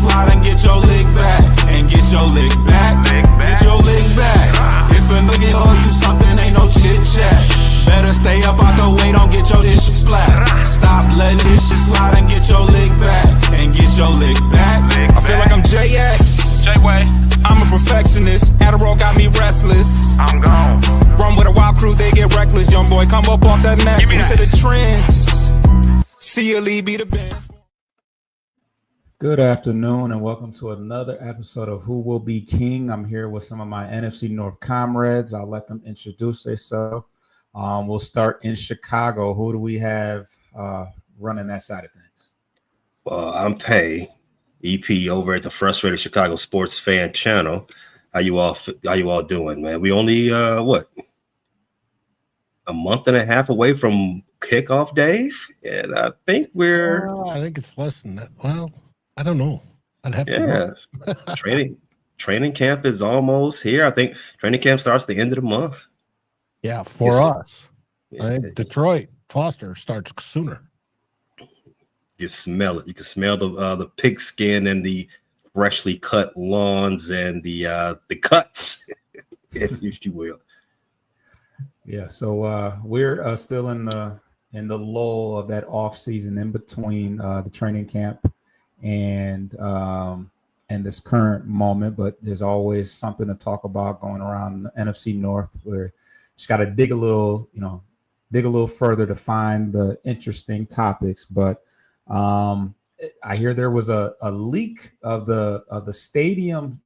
slide and get your lick back. And get your lick back. Get your lick back. If a nigga owe you something, ain't no chit chat. Better stay up out the way, don't get your dishes splat. Stop letting this shit slide and get your lick back. And get your lick back. I feel like I'm JX. J-Way. I'm a perfectionist. Adderall got me restless. I'm gone. Run with a wild crew, they get reckless. Young boy, come up off that neck. Into the trends. See a lead, be the band. Good afternoon and welcome to another episode of Who Will Be King. I'm here with some of my NFC North comrades. I'll let them introduce themselves. We'll start in Chicago. Who do we have running that side of things? Well, I'm Pay, EP over at the Frustrated Chicago Sports Fan Channel. How you all doing, man? We only a month and a half away from kickoff, Dave, and I think I think it's less than that. Well, I don't know. I'd have to. Yeah, training camp is almost here. I think training camp starts the end of the month. Yeah, for us. I think Detroit Foster starts sooner. You smell it. You can smell the pigskin and the freshly cut lawns and the cuts, if you will. Yeah, so we're still in the lull of that off season in between the training camp and this current moment, but there's always something to talk about going around the NFC North. Where just got to dig a little further to find the interesting topics. But I hear there was a leak of the stadium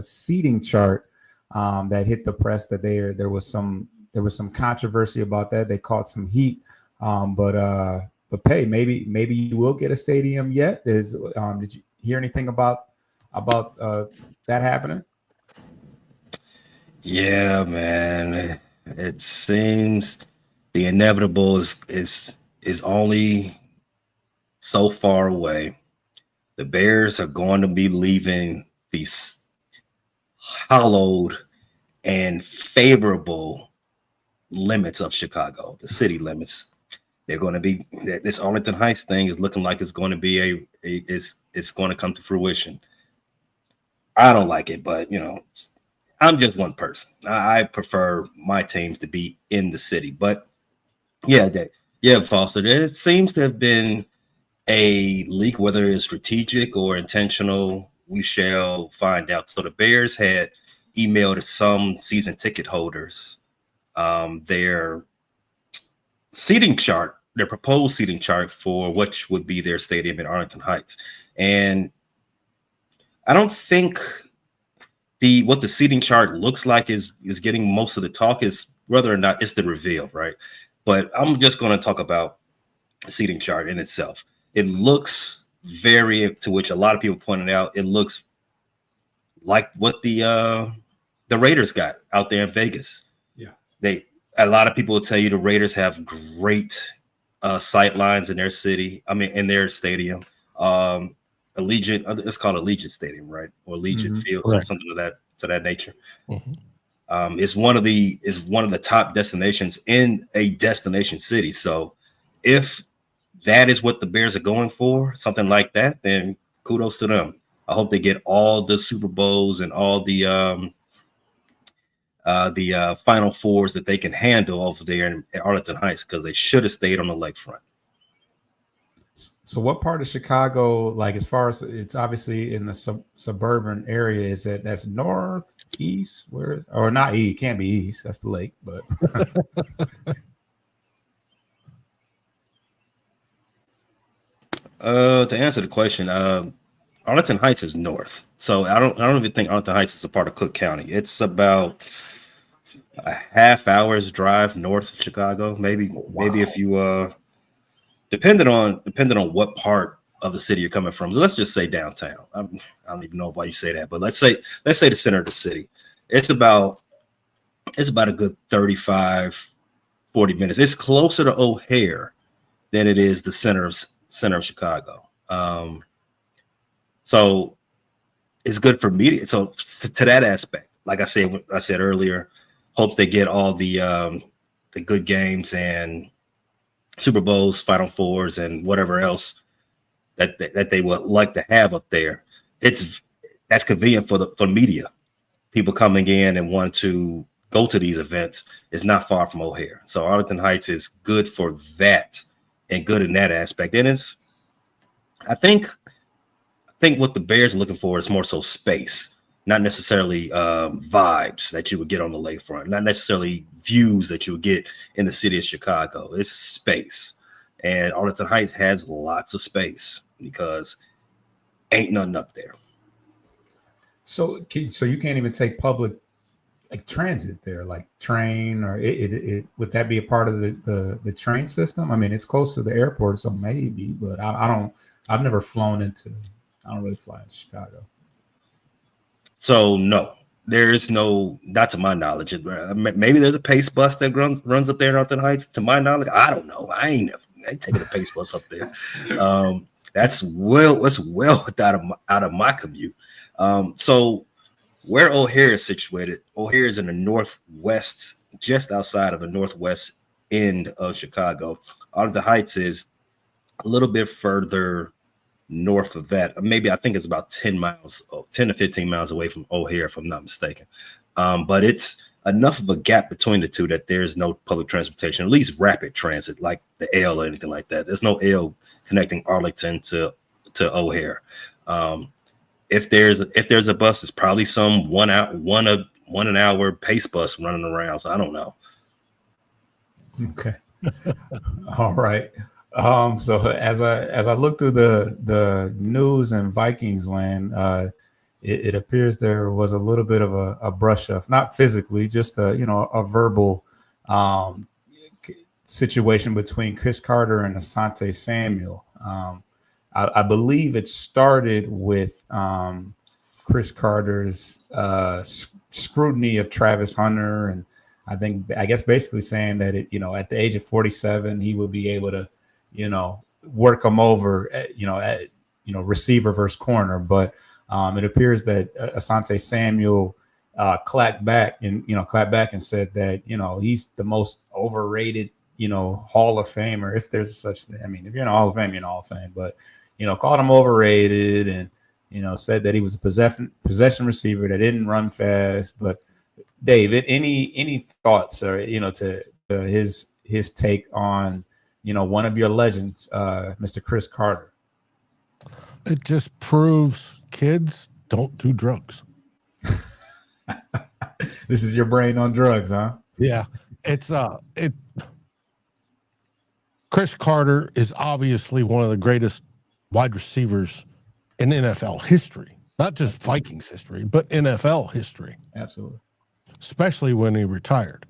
seating chart that hit the press. That there was some controversy about that. They caught some heat, but Pay, maybe you will get a stadium yet. Did you hear anything about that happening? Yeah, man. It seems the inevitable is only so far away. The Bears are going to be leaving these hollowed and favorable limits of Chicago, the city limits. They're going to be, this Arlington Heights thing is looking like it's going to be it's going to come to fruition. I don't like it, but I'm just one person. I prefer my teams to be in the city, but Foster, there seems to have been a leak, whether it's strategic or intentional. We shall find out. So the Bears had emailed some season ticket holders their seating chart, their proposed seating chart for which would be their stadium in Arlington Heights. And I don't think what the seating chart looks like is getting most of the talk, is whether or not it's the reveal, right? But I'm just going to talk about the seating chart in itself. It looks to which a lot of people pointed out, it looks like what the Raiders got out there in Vegas. Yeah. A lot of people will tell you the Raiders have great sight lines in their city. I mean, in their stadium. Allegiant, it's called Allegiant Stadium, right? Or Allegiant Field, something to that nature. Mm-hmm. It's one of the top destinations in a destination city. So if that is what the Bears are going for, something like that, then kudos to them. I hope they get all the Super Bowls and all the Final Fours that they can handle over there in Arlington Heights, because they should have stayed on the lakefront. So what part of Chicago, like as far as it's obviously in the suburban area, is that's north, east, or not east? Can't be east. That's the lake, but. To answer the question, Arlington Heights is north, so I don't even think Arlington Heights is a part of Cook County. It's about a half hour's drive north of Chicago, maybe if you depending on what part of the city you're coming from. So let's just say downtown. I don't even know why you say that, but let's say the center of the city. It's about a good 35, 40 minutes. It's closer to O'Hare than it is the center of Chicago. So it's good for media. So to that aspect, like I said earlier, hopes they get all the good games and Super Bowls, Final Fours, and whatever else that they would like to have up there. that's convenient for media. People coming in and want to go to these events. Is not far from O'Hare. So Arlington Heights is good for that and good in that aspect. And I think what the Bears are looking for is more so space, not necessarily vibes that you would get on the lakefront, not necessarily views that you would get in the city of Chicago. It's space. And Arlington Heights has lots of space because ain't nothing up there. So you can't even take public like transit there, like train, or it would that be a part of the train system? I mean, it's close to the airport, so maybe, but I've never flown into. I don't really fly in Chicago. So no, there's no, not to my knowledge. Maybe there's a Pace bus that runs up there in Arlington Heights. To my knowledge, I don't know. I ain't taking a Pace bus up there. That's well out of my commute. So where O'Hare is situated, O'Hare is in the northwest, just outside of the northwest end of Chicago. Arlington Heights is a little bit further north of that. Maybe I think it's about 10 to 15 miles away from O'Hare, if I'm not mistaken. But it's enough of a gap between the two that there's no public transportation, at least rapid transit like the L or anything like that. There's no L connecting Arlington to O'Hare. If there's a bus, it's probably some one an hour Pace bus running around. So I don't know. Okay. All right. So as I look through the news in Vikings land, it appears there was a little bit of a brush up, not physically, just a verbal situation between Chris Carter and Asante Samuel. I believe it started with Chris Carter's scrutiny of Travis Hunter, and I guess basically saying that at the age of 47 he would be able to work him over at receiver versus corner, but it appears that Asante Samuel clapped back and said that he's the most overrated Hall of Famer, if there's such thing. I mean, if you're in the Hall of Fame, you're in the Hall of Fame, but called him overrated and said that he was a possession receiver that didn't run fast. But David, any thoughts or to his take on one of your legends, Mr. Chris Carter? It just proves kids don't do drugs. This is your brain on drugs, huh? Yeah. Chris Carter is obviously one of the greatest wide receivers in NFL history, not just Vikings history, but NFL history. Absolutely. Especially when he retired.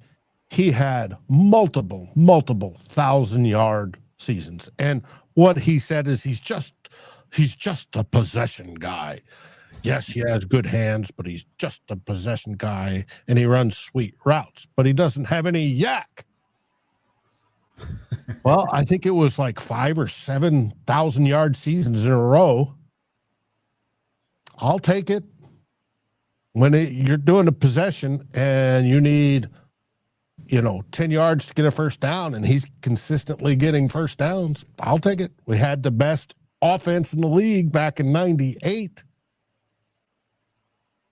He had multiple 1,000-yard seasons. And what he said is he's just a possession guy. Yes, he has good hands, but he's just a possession guy, and he runs sweet routes, but he doesn't have any yak. Well, I think it was like 5,000 or 7,000-yard seasons in a row. I'll take it. When you're doing a possession and you need 10 yards to get a first down, and he's consistently getting first downs, I'll take it. We had the best offense in the league back in 98.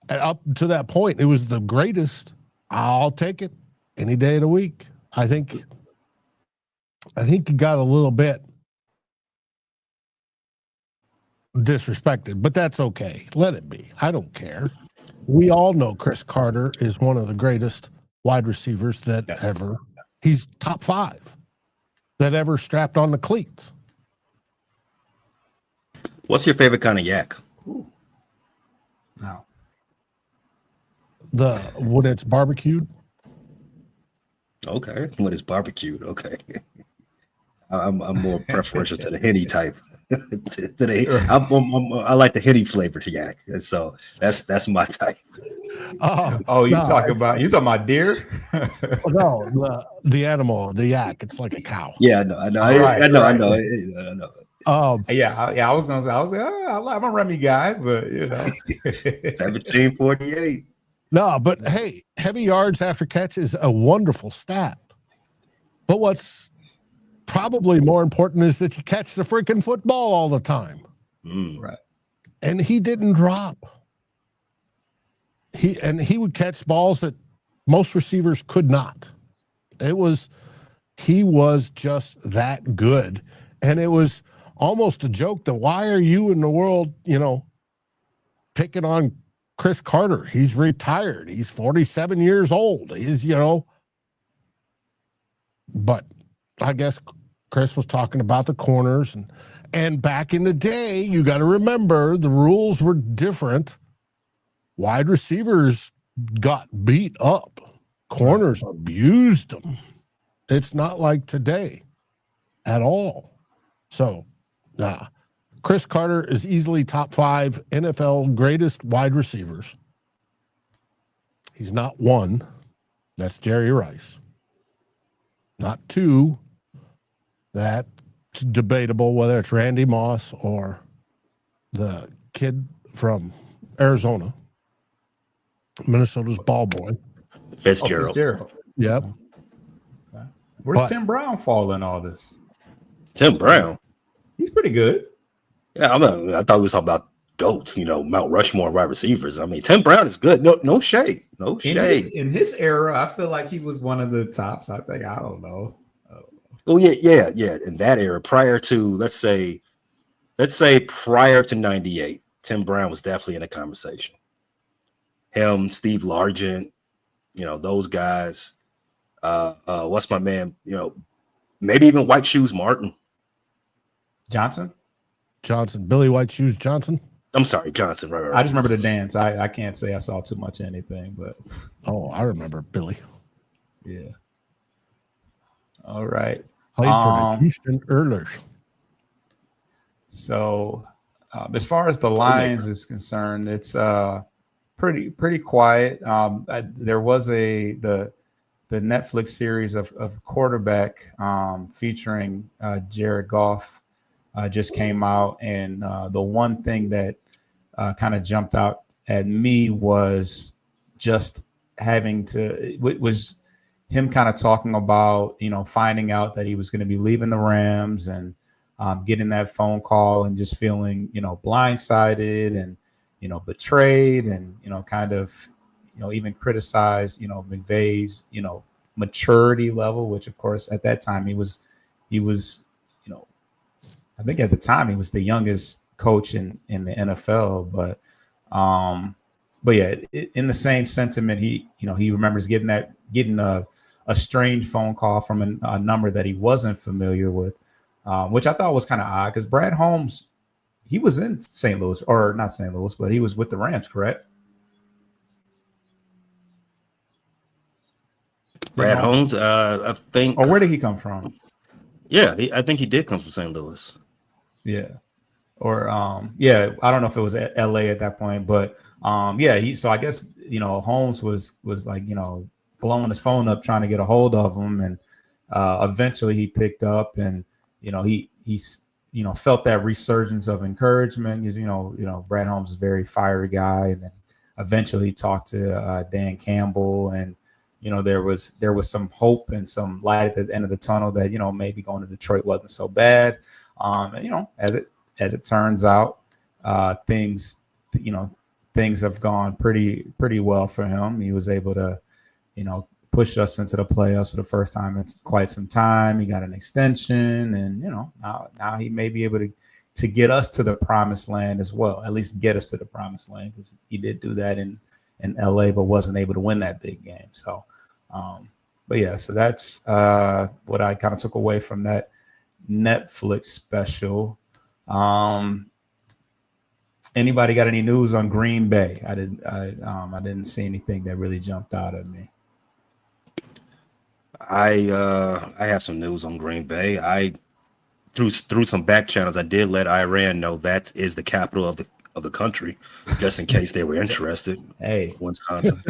And up to that point, it was the greatest. I'll take it any day of the week. I think he got a little bit disrespected, but that's okay. Let it be. I don't care. We all know Chris Carter is one of the greatest wide receivers that ever. He's top 5 that ever strapped on the cleats. What's your favorite kind of yak? No. When it's barbecued. Okay, when it's barbecued. Okay, I'm more preferential to the Henny type. I like the Henny flavored yak, and so that's my type. You talking about deer? No, the animal, the yak. It's like a cow. Yeah, I know. I know. I was gonna say, I'm a Remy guy, but 1748. No, but hey, heavy yards after catch is a wonderful stat. But what's probably more important is that you catch the freaking football all the time. Right. and he didn't drop. He would catch balls that most receivers could not. He was just that good. And it was almost a joke that why are you in the world, picking on Chris Carter? He's retired. He's 47 years old. But I guess Chris was talking about the corners and back in the day, you got to remember the rules were different. Wide receivers got beat up. Corners abused them. It's not like today at all. So, Chris Carter is easily top 5 NFL greatest wide receivers. He's not 1. That's Jerry Rice. Not 2. That's debatable whether it's Randy Moss or the kid from Arizona, Minnesota's ball boy. Fitzgerald. Yep. Okay. Where's Tim Brown fall in all this? Tim Brown. He's pretty good. Yeah, I thought we were talking about GOATs, Mount Rushmore wide receivers. I mean, Tim Brown is good. No shade. No shade. In his era, I feel like he was one of the tops. I don't know. Oh yeah. In that era, prior to let's say prior to 98, Tim Brown was definitely in a conversation. Him, Steve Largent, those guys. What's my man? Maybe even White Shoes Martin. Johnson, Billy White Shoes Johnson. I'm sorry, Johnson. Right. I just remember the dance. I can't say I saw too much of anything, but I remember Billy. Yeah. All right. Played for the Houston Oilers. So, as far as the Lions is concerned, it's pretty quiet. There was the Netflix series of quarterback featuring Jared Goff just came out, and the one thing that kind of jumped out at me was just was him kind of talking about finding out that he was going to be leaving the Rams and getting that phone call and just feeling blindsided and betrayed and kind of even criticized McVay's maturity level, which of course at that time he was I think at the time he was the youngest coach in the NFL, but yeah, in the same sentiment, he remembers getting a strange phone call from a number that he wasn't familiar with, which I thought was kind of odd because Brad Holmes, he was in St. Louis, or not St. Louis, but he was with the Rams, correct? Brad Holmes, I think. Or where did he come from? Yeah, I think he did come from St. Louis. Yeah. Or I don't know if it was LA at that point, but so I guess Holmes was like blowing his phone up trying to get a hold of him, and eventually he picked up, and he's felt that resurgence of encouragement because Brad Holmes is a very fiery guy, and then eventually he talked to Dan Campbell, and there was some hope and some light at the end of the tunnel that maybe going to Detroit wasn't so bad, and as it turns out, things have gone pretty well for him. He was able to push us into the playoffs for the first time in quite some time. He got an extension, and now he may be able to get us to the promised land as well. At least get us to the promised land, because he did do that in LA, but wasn't able to win that big game. So, but yeah, so that's what I kind of took away from that Netflix special. Anybody got any news on Green Bay? I didn't see anything that really jumped out at me. I have some news on Green Bay. I through some back channels, I did let Iran know that is the capital of the country, just in case they were interested. Hey, Wisconsin.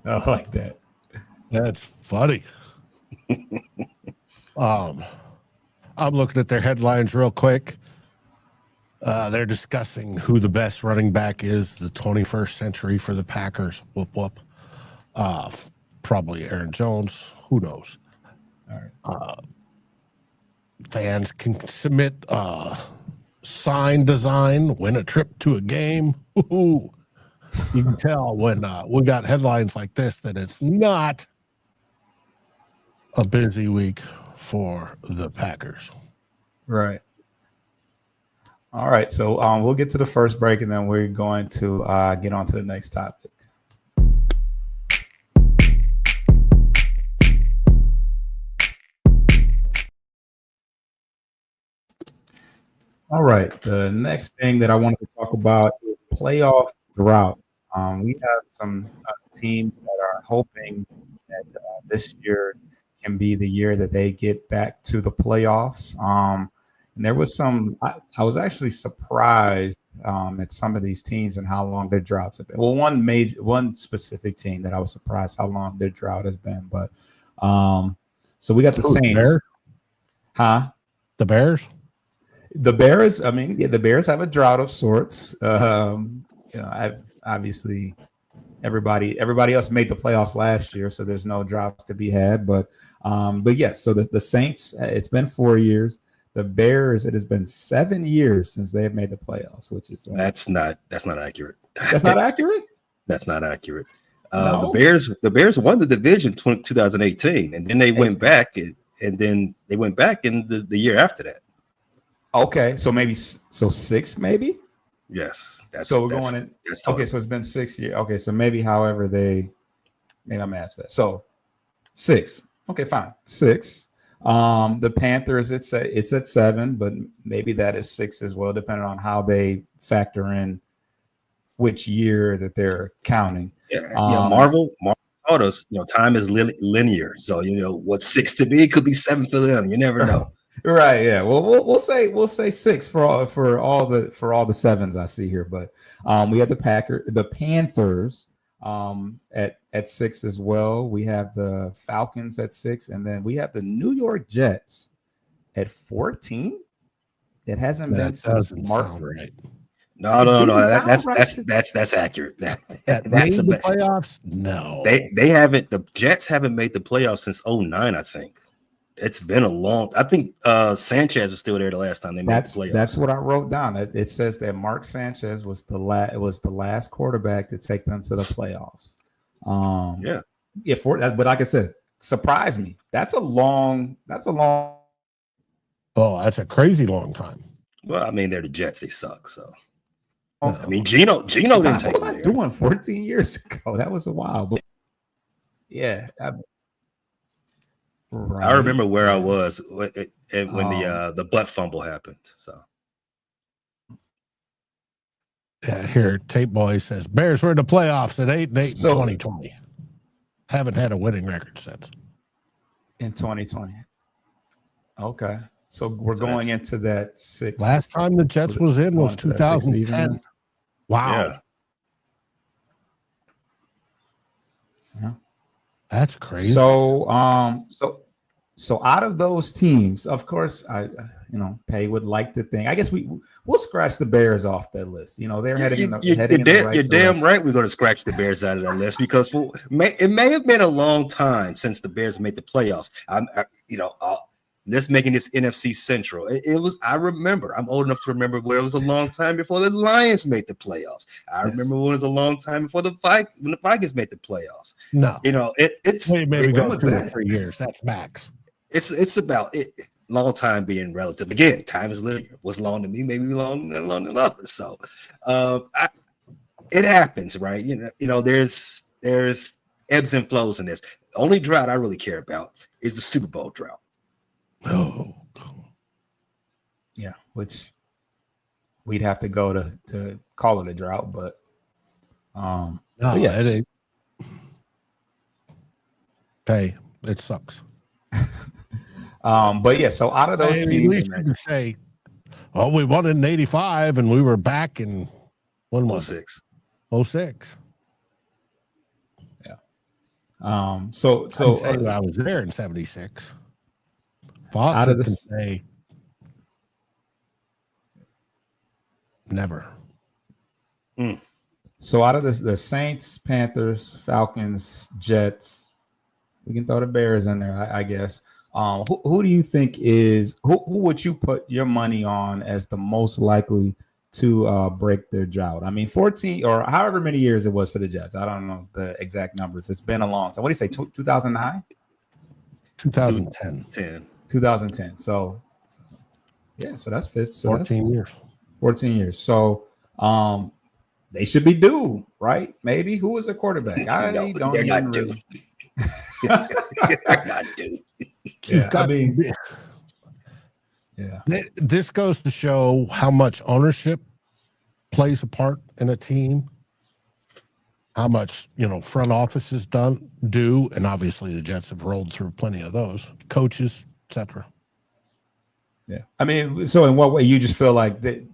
I like that. That's funny. I'm looking at their headlines real quick. They're discussing who the best running back is the 21st century for the Packers. Whoop, whoop. Probably Aaron Jones. Who knows? All right. Fans can submit sign design, win a trip to a game. Ooh, you can tell when we got headlines like this that it's not a busy week for the Packers. Right. All right. So we'll get to the first break, and then we're going to get on to the next topic. All right. The next thing that I wanted to talk about is playoff drought. We have some teams that are hoping that this year can be the year that they get back to the playoffs. And there was I was actually surprised at some of these teams and how long their droughts have been. Well, one specific team that I was surprised how long their drought has been. But so we got the Saints. Bears? Huh? The Bears? The Bears, I mean, yeah, the Bears have a drought of sorts. Obviously everybody else made the playoffs last year, so there's no droughts to be had. But yes, so the Saints, it's been 4 years. The Bears, it has been 7 years since they have made the playoffs, which is that's not accurate. That's not accurate. That's not accurate. No. The Bears won the division 2018, and then they went back, and then they went back in the year after that. Okay, so maybe 6, maybe. Yes, So we're going in. Okay, so it's been 6 years. Okay, so maybe however maybe I'm asked that. So 6. Okay, fine. 6. The Panthers, it's at 7, but maybe that is 6 as well, depending on how they factor in which year that they're counting. Yeah, Marvel taught us, time is linear. So what's 6 to be could be 7 for them. You never know. Right. Yeah. Well, we'll say 6 for all the 7s I see here. But we have the Panthers at 6 as well. We have the Falcons at 6, and then we have the New York Jets at 14. It hasn't been since March. Right. No. That's accurate. That's made the playoffs. No, they haven't. The Jets haven't made the playoffs since 2009, I think. It's been a long. I think Sanchez was still there the last time they made the playoffs. That's what I wrote down. It says that Mark Sanchez was the last quarterback to take them to the playoffs. Yeah. But like I said, surprised me. That's a long. Oh, that's a crazy long time. Well, I mean, they're the Jets. They suck. So, I mean, Gino didn't take what was I doing 14 years ago? That was a while. But yeah. Right. I remember where I was when the butt fumble happened. So, yeah, here Tape Boy says Bears were in the playoffs at 8-8 in 2020. Haven't had a winning record since. In 2020. Okay, so we're going into that 6. Last time the Jets was in was 2010. Wow. Yeah. That's crazy. So out of those teams, of course, Pay would like to think. I guess we'll scratch the Bears off that list. They're heading in the right direction. You're damn right. We're going to scratch the Bears out of that list because it may have been a long time since the Bears made the playoffs. Let's making this NFC Central. It was. I remember. I'm old enough to remember where it was a long time before the Lions made the playoffs. I remember when it was a long time before when the Vikings made the playoffs. No, it's maybe go 2 or 3 years. That's max. It's about it. Long time being relative. Again, time is linear. What's long to me, maybe long to others. So, it happens, right? There's ebbs and flows in this. The only drought I really care about is the Super Bowl drought. Oh, yeah, which we'd have to go to call it a drought, but it ain't. Hey, it sucks. But yeah, so out of those teams, you can say, we won in 85 and we were back in 06. 06. Yeah. So I was there in 76. Foster can say never. So out of the Saints, Panthers, Falcons, Jets, we can throw the Bears in there, I guess. Who do you think is who would you put your money on as the most likely to break their drought? I mean, 14 or however many years it was for the Jets. I don't know the exact numbers. It's been a long time. What do you say? 2009? 2010. 2010. So yeah, so that's 15. So 14 years. 14 years. So they should be due, right? Maybe. Who was the quarterback? No, they're not due. They're not due. Yeah, I mean, yeah. This goes to show how much ownership plays a part in a team, how much front offices do, and obviously the Jets have rolled through plenty of those, coaches, etc. Yeah, I mean, so in what way you just feel like that?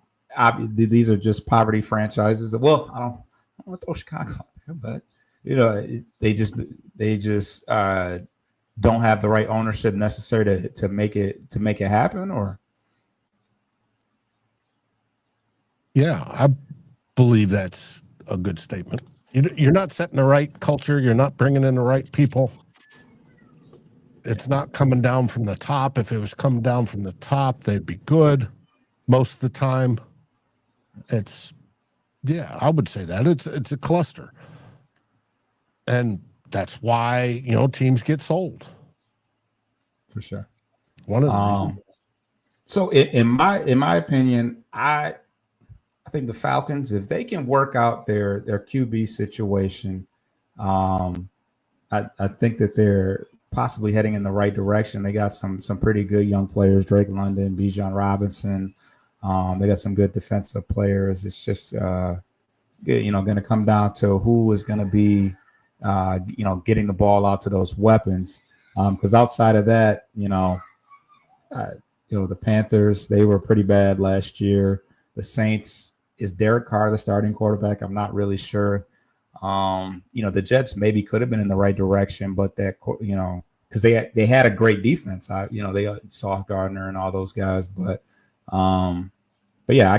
These are just poverty franchises. Well, I don't want to throw Chicago out there, but they just don't have the right ownership necessary to make it happen, or yeah, I believe that's a good statement. You're not setting the right culture. You're not bringing in the right people. It's not coming down from the top. If it was coming down from the top, they'd be good most of the time. I would say that it's a cluster, and that's why teams get sold. For sure, one of the reasons. So in my opinion, I think the Falcons, if they can work out their QB situation, I think that they're possibly heading in the right direction. They got some pretty good young players: Drake London, Bijan Robinson. They got some good defensive players. It's just going to come down to who is going to be getting the ball out to those weapons. Because outside of that, the Panthers, they were pretty bad last year. The Saints, is Derek Carr the starting quarterback? I'm not really sure. The Jets maybe could have been in the right direction, but that because they had a great defense. They Sauce Gardner and all those guys, but yeah, I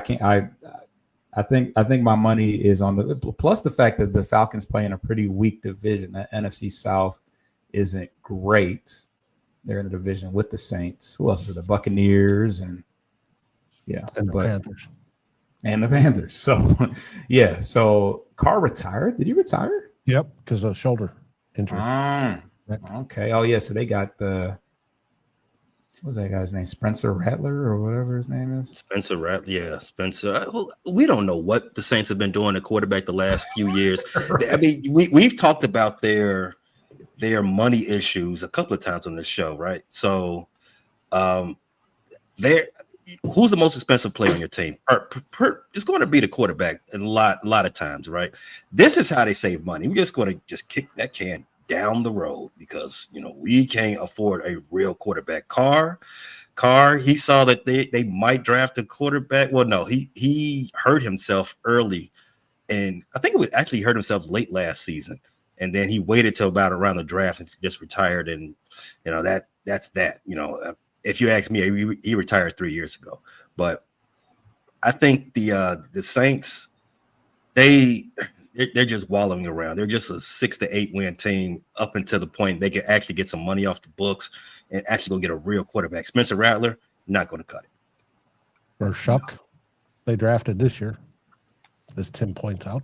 think my money is on the plus the fact that the Falcons play in a pretty weak division. The NFC South isn't great. They're in a division with the Saints. Who else is the Buccaneers and Panthers. And the Panthers. So yeah. So Carr retired. Did he retire? Yep, because of shoulder injury. Okay. Oh yeah. So they got what's that guy's name? Spencer Rattler or whatever his name is. Spencer Rattler. Yeah, Spencer. We don't know what the Saints have been doing at quarterback the last few years. Right. I mean, we've talked about their money issues a couple of times on this show, right? So, who's the most expensive player on your team? It's going to be the quarterback a lot of times, right? This is how they save money. We're just going to kick that can down the road because we can't afford a real quarterback. Carr, he saw that they might draft a quarterback. Well, no, he hurt himself early, and I think it was actually hurt himself late last season, and then he waited till about around the draft and just retired. And that's that. If you ask me, he retired 3 years ago. But I think the Saints, they're just wallowing around. They're just a 6 to 8 win team up until the point they can actually get some money off the books and actually go get a real quarterback. Spencer Rattler, not going to cut it. Or Shuck, they drafted this year. This 10 points out.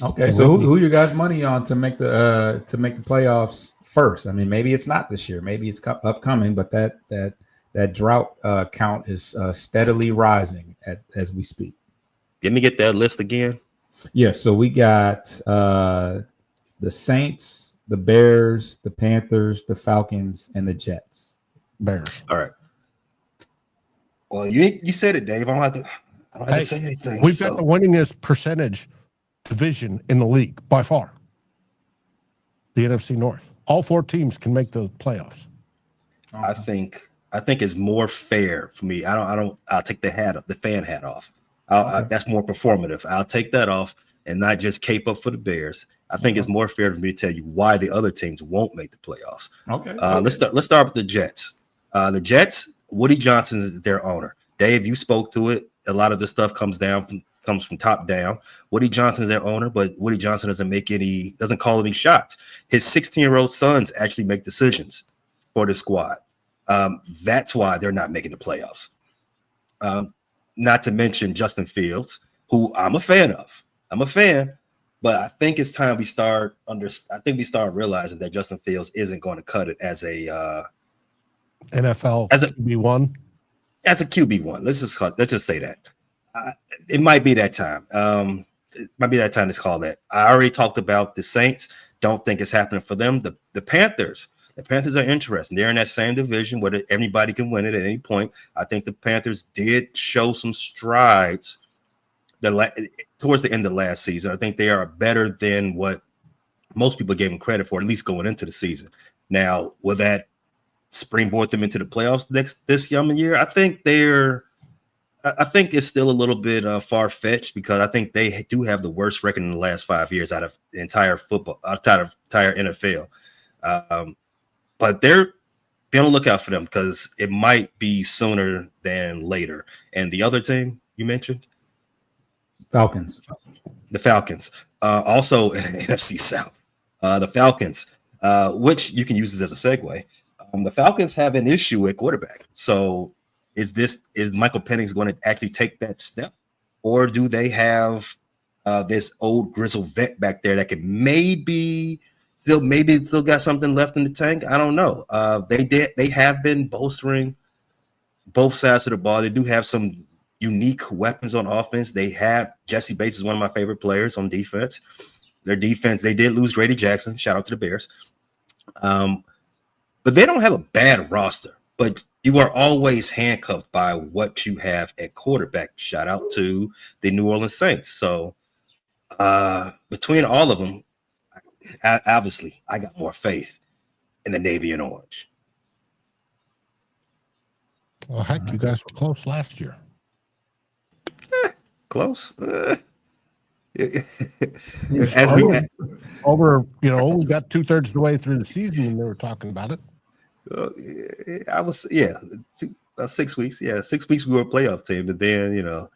Okay, so who you guys' money on to make the playoffs first? I mean, maybe it's not this year. Maybe it's upcoming, but that drought count is steadily rising as we speak. Let me get that list again. Yeah, so we got the Saints, the Bears, the Panthers, the Falcons, and the Jets. Bears. All right. Well, you said it, Dave. I don't have to say anything. We've got the winningest percentage division in the league by far. The NFC North. All 4 teams can make the playoffs. I think it's more fair for me. I'll take the fan hat off. That's more performative. I'll take that off and not just cape up for the Bears. I think it's more fair for me to tell you why the other teams won't make the playoffs. Okay. Let's start with the Jets. The Jets, Woody Johnson is their owner. Dave, you spoke to it. A lot of this stuff comes from top down. Woody Johnson is their owner, but Woody Johnson doesn't call any shots. His 16-year-old sons actually make decisions for the squad. That's why they're not making the playoffs. Not to mention Justin Fields, who I'm a fan of. I'm a fan, but I think it's time we start realizing that Justin Fields isn't going to cut it as a NFL as a QB1. As a QB1. Let's just say that. It might be that time. It might be that time to call that. I already talked about the Saints. Don't think it's happening for them. The Panthers. The Panthers are interesting. They're in that same division where anybody can win it at any point. I think the Panthers did show some strides towards the end of last season. I think they are better than what most people gave them credit for, at least going into the season. Now, will that springboard them into the playoffs this young year? I think it's still a little bit far-fetched, because I think they do have the worst record in the last 5 years out of the entire NFL. But they're be on the lookout for them, because it might be sooner than later. And the other team you mentioned? Falcons. The Falcons. Also NFC South. The Falcons, which you can use this as a segue. The Falcons have an issue at quarterback. So is Michael Penix going to actually take that step? Or do they have this old grizzled vet back there that can maybe still got something left in the tank? I don't know. They have been bolstering both sides of the ball. They do have some unique weapons on offense. They have Jesse Bates is one of my favorite players on defense. Their defense, they did lose Grady Jackson. Shout out to the Bears. But they don't have a bad roster. But you are always handcuffed by what you have at quarterback. Shout out to the New Orleans Saints. So between all of them, obviously, I got more faith in the Navy and Orange. Well, heck, you guys were close last year. Close. As we got 2/3 of the way through the season and they were talking about it. I was 6 weeks. Yeah, 6 weeks we were a playoff team, but then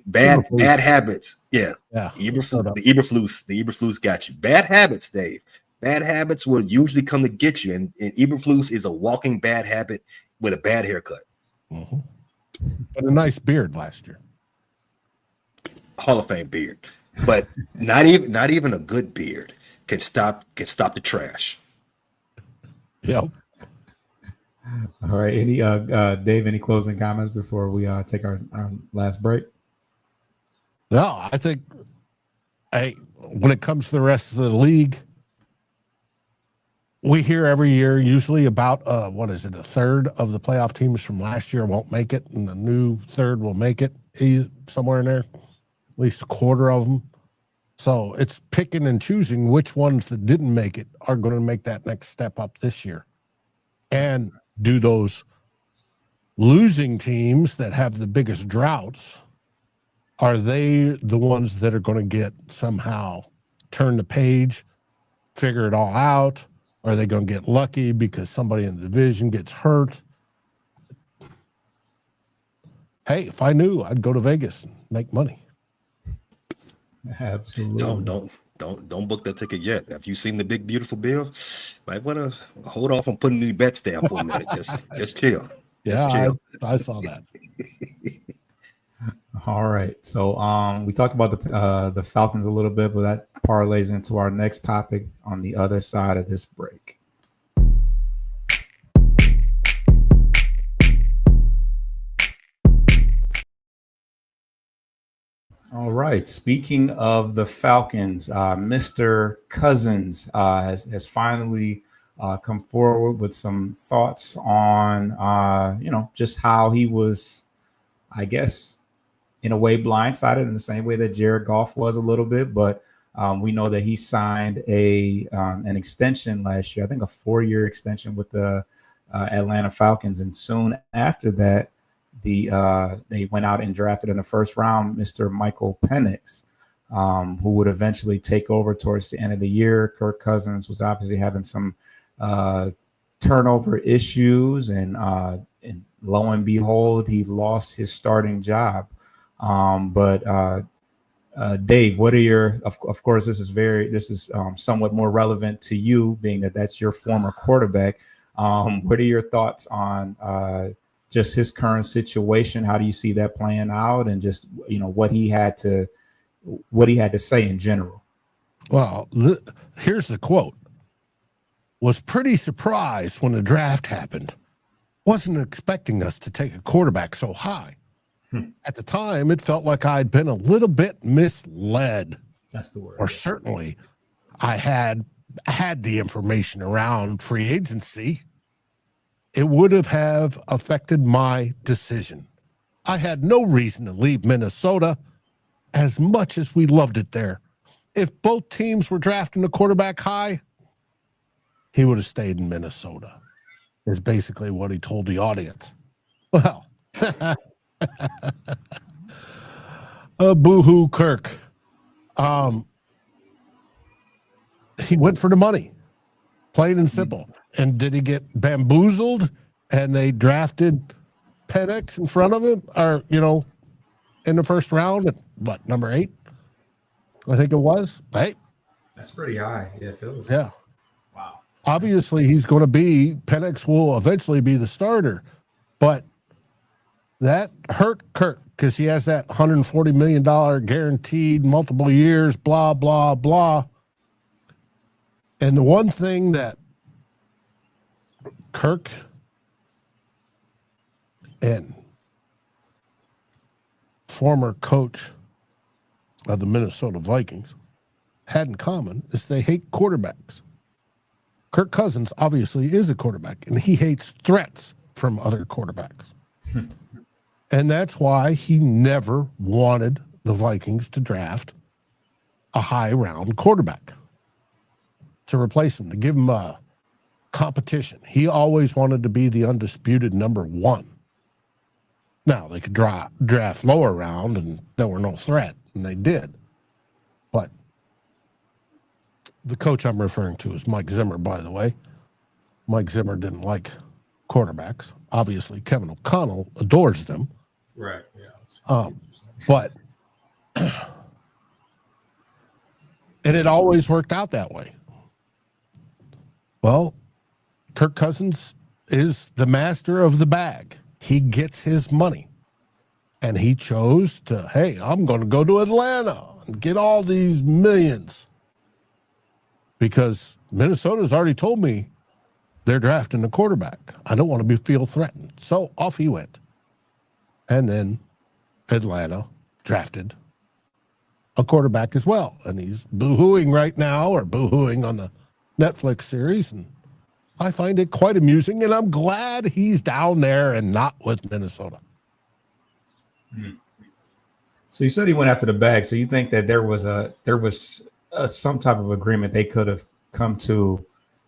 bad habits. Yeah. The Eberflus got you. Bad habits, Dave. Bad habits will usually come to get you, and Eberflus is a walking bad habit with a bad haircut. Mm-hmm. But a nice beard last year. Hall of Fame beard, but not even a good beard can stop the trash. Yep. All right. Any Dave, any closing comments before we take our last break? No, I think when it comes to the rest of the league, we hear every year usually about a third of the playoff teams from last year won't make it, and the new third will make it. Somewhere in there, at least a quarter of them. So it's picking and choosing which ones that didn't make it are going to make that next step up this year. And do those losing teams that have the biggest droughts, are they the ones that are going to get somehow turn the page, figure it all out? Are they going to get lucky because somebody in the division gets hurt? Hey, if I knew, I'd go to Vegas and make money. Absolutely. Don't book that ticket yet. Have you seen the big beautiful bill? Might want to hold off on putting any bets down for a minute. Just chill. Yeah, chill. I saw that. All right. So we talked about the Falcons a little bit, but that parlays into our next topic on the other side of this break. All right. Speaking of the Falcons, Mr. Cousins has finally come forward with some thoughts on, just how he was, I guess, in a way blindsided in the same way that Jared Goff was a little bit. But we know that he signed an extension last year, I think a 4-year extension with the Atlanta Falcons. And soon after that, they went out and drafted in the first round Mr. Michael Penix, who would eventually take over towards the end of the year. Kirk Cousins was obviously having some turnover issues, and lo and behold, he lost his starting job. But Dave, what are your? Of course, this is somewhat more relevant to you, being that that's your former quarterback. What are your thoughts on just his current situation? How do you see that playing out, and just what he had to say in general? Well, here's the quote. Was pretty surprised when the draft happened. Wasn't expecting us to take a quarterback so high. At the time, it felt like I'd been a little bit misled. That's the word. Or certainly I had the information around free agency. It would have affected my decision. I had no reason to leave Minnesota as much as we loved it there. If both teams were drafting a quarterback high, he would have stayed in Minnesota, is basically what he told the audience. Well, boo-hoo Kirk. He went for the money, plain and simple. And did he get bamboozled and they drafted Penix in front of him, or, in the first round at what, number 8? I think it was. Right? That's pretty high. Yeah, it feels. Yeah. Wow. Obviously, Penix will eventually be the starter, but that hurt Kirk because he has that $140 million guaranteed multiple years, blah, blah, blah. And the one thing that Kirk and former coach of the Minnesota Vikings had in common is they hate quarterbacks. Kirk Cousins obviously is a quarterback, and he hates threats from other quarterbacks. And that's why he never wanted the Vikings to draft a high-round quarterback to replace him, to give him a competition. He always wanted to be the undisputed number 1. Now, they could draft lower round, and there were no threat, and they did. But the coach I'm referring to is Mike Zimmer, by the way. Mike Zimmer didn't like quarterbacks. Obviously, Kevin O'Connell adores them. Right. Yeah. But and it always worked out that way. Well, Kirk Cousins is the master of the bag. He gets his money. And he chose to, hey, I'm going to go to Atlanta and get all these millions. Because Minnesota's already told me they're drafting a quarterback. I don't want to feel threatened. So off he went. And then Atlanta drafted a quarterback as well. And he's boo-hooing right now, or boo-hooing on the Netflix series. And I find it quite amusing, and I'm glad he's down there and not with Minnesota. So you said he went after the bag. So you think that there was some type of agreement they could have come to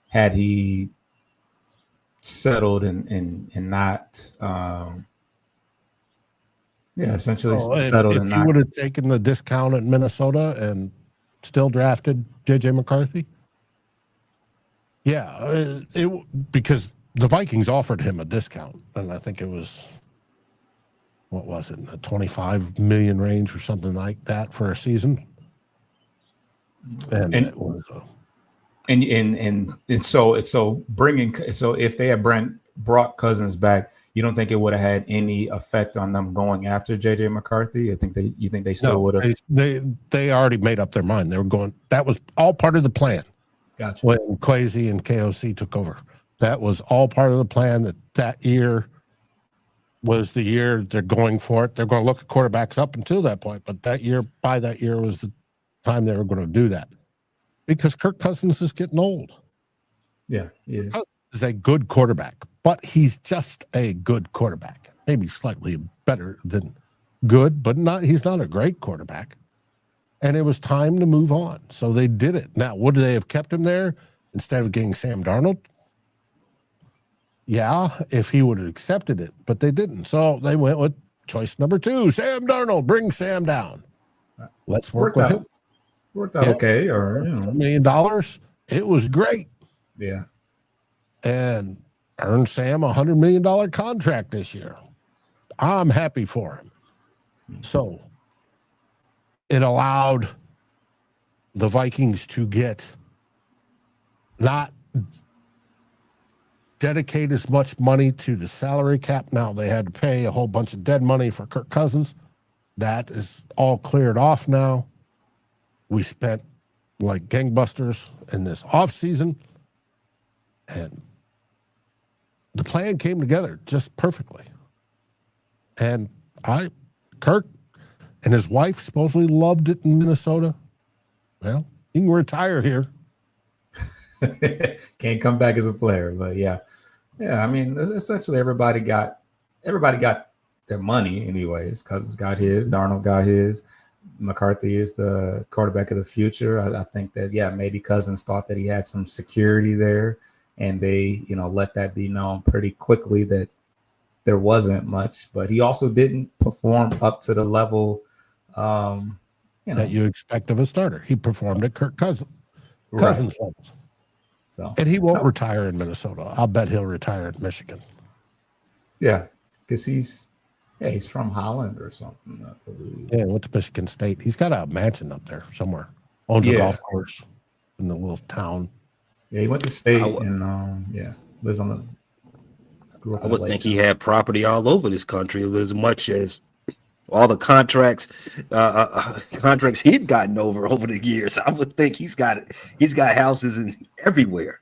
had he settled and not essentially settled. If he would have taken the discount at Minnesota and still drafted JJ McCarthy. Yeah, because the Vikings offered him a discount, and I think it was, what was it, in the 25 million range or something like that for a season. And it was so if they had brought Cousins back, you don't think it would have had any effect on them going after JJ McCarthy? You think they still would have? They already made up their mind. They were going. That was all part of the plan. Gotcha. When Kwesi and KOC took over, that was all part of the plan. That year was the year they're going for it. They're going to look at quarterbacks up until that point, but by that year was the time they were going to do that, because Kirk Cousins is getting old. Yeah, he is. He's a good quarterback, but he's just a good quarterback. Maybe slightly better than good, but he's not a great quarterback. And it was time to move on. So they did it. Now, would they have kept him there instead of getting Sam Darnold? Yeah, if he would have accepted it, but they didn't. So they went with choice number 2, Sam Darnold. Bring Sam down. Let's work with him. Worked out okay, or $1 million. It was great. Yeah. And earned Sam a $100 million contract this year. I'm happy for him. So it allowed the Vikings to not dedicate as much money to the salary cap. Now they had to pay a whole bunch of dead money for Kirk Cousins. That is all cleared off now. We spent like gangbusters in this offseason, and the plan came together just perfectly. And Kirk and his wife supposedly loved it in Minnesota. Well, he can retire here. Can't come back as a player, but yeah. I mean, essentially everybody got their money anyways. Cousins got his, Darnold got his, McCarthy is the quarterback of the future. I think that maybe Cousins thought that he had some security there, and they let that be known pretty quickly that there wasn't much. But he also didn't perform up to the level that you expect of a starter. He performed at Kirk Cousins levels. So, and he won't retire in Minnesota. I'll bet he'll retire in Michigan. Yeah, because he's from Holland or something, I believe. Yeah, went to Michigan State. He's got a mansion up there somewhere. Owns a golf course in the little town. Yeah, he went to state and lives on the. I would think he had property all over this country, as much as all the contracts he's gotten over the years. I would think he's got houses everywhere.